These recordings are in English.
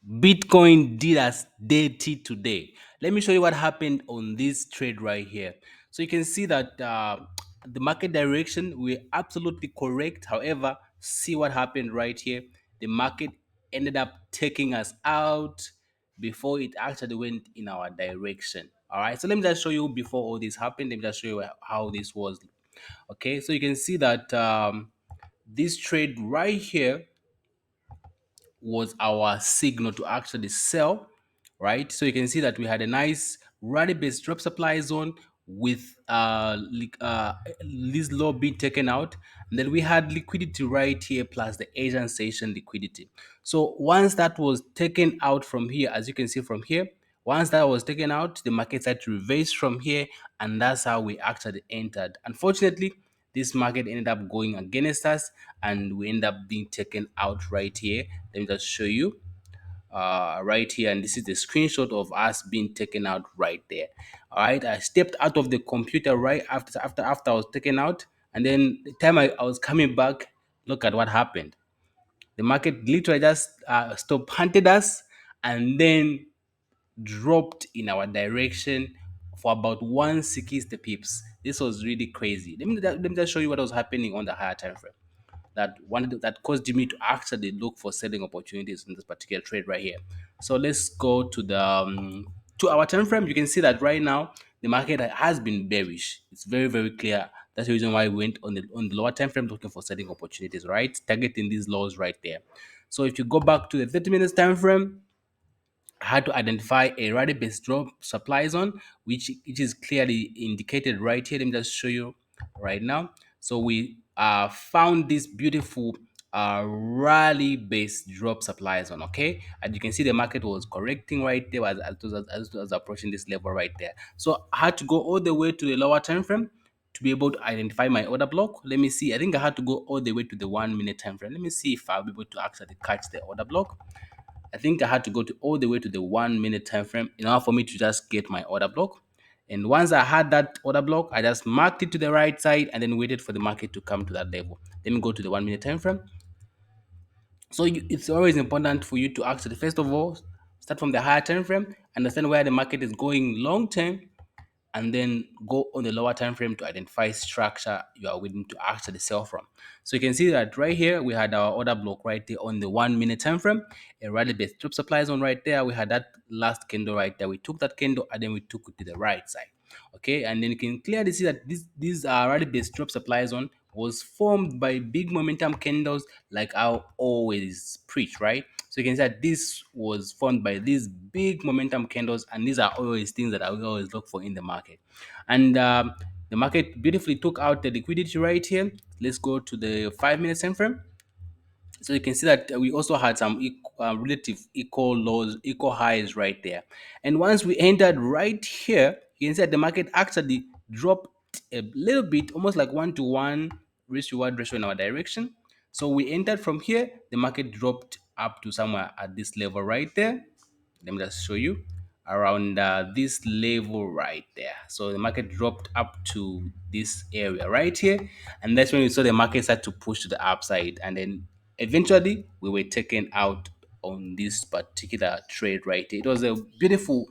Bitcoin did as dirty today. Let me show you what happened on this trade right here. So you can see that the market direction, we're absolutely correct. However, see what happened right here. The market ended up taking us out before it actually went in our direction. All right, so let me just show you before all this happened. Let me just show you how this was. Okay, so you can see that this trade right here was our signal to actually sell, right? So you can see that we had a nice rally-based drop supply zone with this low being taken out, and then we had liquidity right here plus the Asian session liquidity. So once that was taken out from here, as you can see from here, once that was taken out, the market started to reverse from here, and that's how we actually entered. Unfortunately, this market ended up going against us, and we end up being taken out right here. Let me just show you right here, and this is the screenshot of us being taken out right there. All right, I stepped out of the computer right after I was taken out, and then the time I was coming back, look at what happened. The market literally just stopped hunted us, and then dropped in our direction for about 160 pips. This was really crazy. Let me just show you what was happening on the higher time frame that caused me to actually look for selling opportunities in this particular trade right here. So let's go to the 2 hour time frame. You can see that right now the market has been bearish. It's very clear. That's the reason why we went on the lower time frame looking for selling opportunities, right? Targeting these lows right there. So if you go back to the 30 minutes time frame, I had to identify a rally based drop supply zone, which is clearly indicated right here. Let me just show you right now. So we found this beautiful rally based drop supply zone. Okay, and you can see the market was correcting right there as it was approaching this level right there. So I had to go all the way to the lower time frame to be able to identify my order block. Let me see. I think I had to go all the way to the 1 minute time frame. Let me see if I'll be able to actually catch the order block. I think I had to go to all the way to the 1 minute time frame in order for me to just get my order block. And once I had that order block, I just marked it to the right side and then waited for the market to come to that level. Then go to the 1 minute time frame. So it's always important for you to actually, first of all, start from the higher time frame, understand where the market is going long term, and then go on the lower time frame to identify structure you are willing to actually sell from. So you can see that right here we had our order block right there on the 1 minute time frame, a rally based drop supply zone right there. We had that last candle right there. We took that candle and then we took it to the right side. Okay, and then you can clearly see that this rally based drop supply zone was formed by big momentum candles, like I always preach, right? So you can see that this was formed by these big momentum candles, and these are always things that I will always look for in the market. And the market beautifully took out the liquidity right here. Let's go to the 5 minute time frame. So you can see that we also had some relative equal lows, equal highs right there. And once we entered right here, you can see that the market actually dropped a little bit, almost like 1 to 1 risk reward ratio in our direction. So we entered from here, the market dropped up to somewhere at this level right there. Let me just show you around this level right there. So the market dropped up to this area right here, and that's when we saw the market start to push to the upside, and then eventually we were taken out on this particular trade right here. It was a beautiful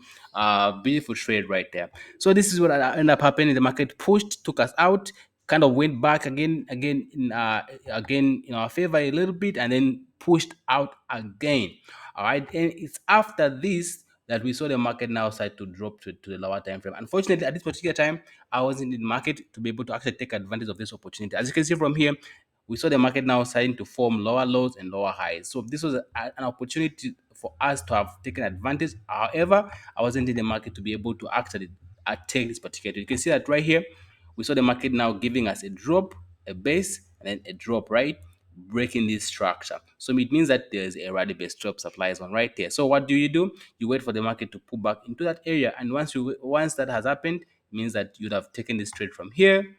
trade right there. So this is what ended up happening. The market pushed, took us out, kind of went back again in our favor a little bit, and then pushed out again. All right, and it's after this that we saw the market now start to drop to the lower time frame. Unfortunately, at this particular time, I wasn't in the market to be able to actually take advantage of this opportunity. As you can see from here, we saw the market now starting to form lower lows and lower highs. So this was an opportunity for us to have taken advantage. However, I wasn't in the market to be able to actually take this particular. You can see that right here, we saw the market now giving us a drop, a base, and then a drop, right? Breaking this structure. So it means that there's a rally based drop supply zone right there. So what do? You wait for the market to pull back into that area, and once that has happened, it means that you'd have taken this trade from here,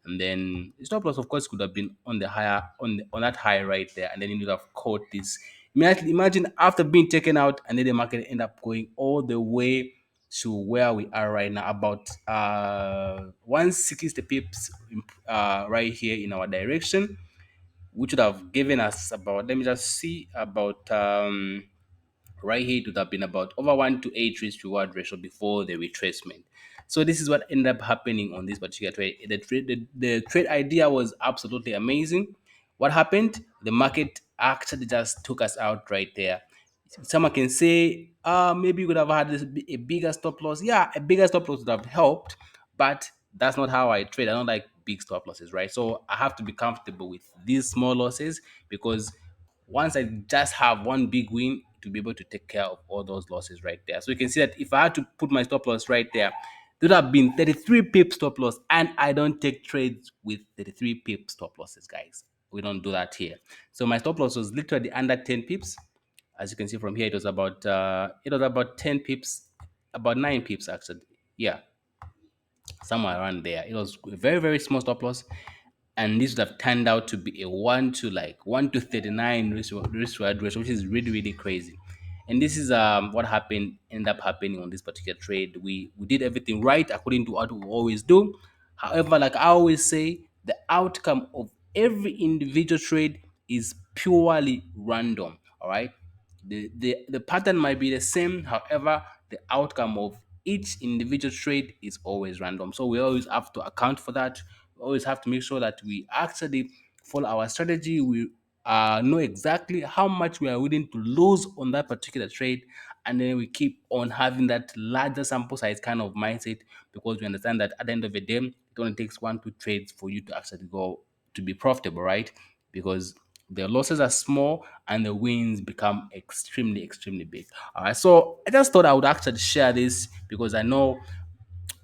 and then the stop loss of course could have been on the higher on that high right there, and then you would have caught this. Imagine after being taken out, and then the market end up going all the way to where we are right now, about 160 pips right here in our direction, which would have given us about, let me just see, about right here it would have been about over 1 to 8 risk reward ratio before the retracement. So this is what ended up happening on this particular trade. The trade idea was absolutely amazing. What happened? The market actually just took us out right there. Someone can say, maybe you could have had a bigger stop loss. Yeah, a bigger stop loss would have helped, but that's not how I trade. I don't like big stop losses, right? So I have to be comfortable with these small losses, because once I just have one big win to be able to take care of all those losses right there. So you can see that if I had to put my stop loss right there, there would have been 33 pip stop loss, and I don't take trades with 33 pip stop losses, guys. We don't do that here. So my stop loss was literally under 10 pips. As you can see from here, it was about 10 pips, about 9 pips actually. Yeah, somewhere around there. It was a very, very small stop loss. And this would have turned out to be a 1 to 39 risk reward ratio, which is really, really crazy. And this is what ended up happening on this particular trade. We did everything right according to what we always do. However, like I always say, the outcome of every individual trade is purely random. All right. The pattern might be the same, however, the outcome of each individual trade is always random. So we always have to account for that. We always have to make sure that we actually follow our strategy. We know exactly how much we are willing to lose on that particular trade, and then we keep on having that larger sample size kind of mindset, because we understand that at the end of the day, it only takes 1 2 trades for you to actually go to be profitable, right? Because the losses are small and the wins become extremely, extremely big. All right. So I just thought I would actually share this, because I know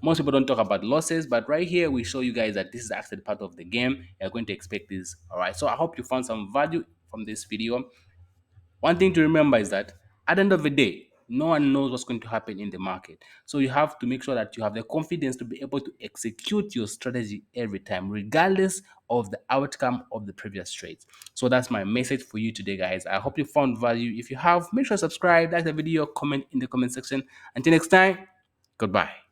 most people don't talk about losses, but right here we show you guys that this is actually part of the game. You're going to expect this. All right. So I hope you found some value from this video. One thing to remember is that at the end of the day, no one knows what's going to happen in the market. So you have to make sure that you have the confidence to be able to execute your strategy every time, regardless of the outcome of the previous trades. So that's my message for you today, guys. I hope you found value. If you have, make sure to subscribe, like the video, comment in the comment section. Until next time, goodbye.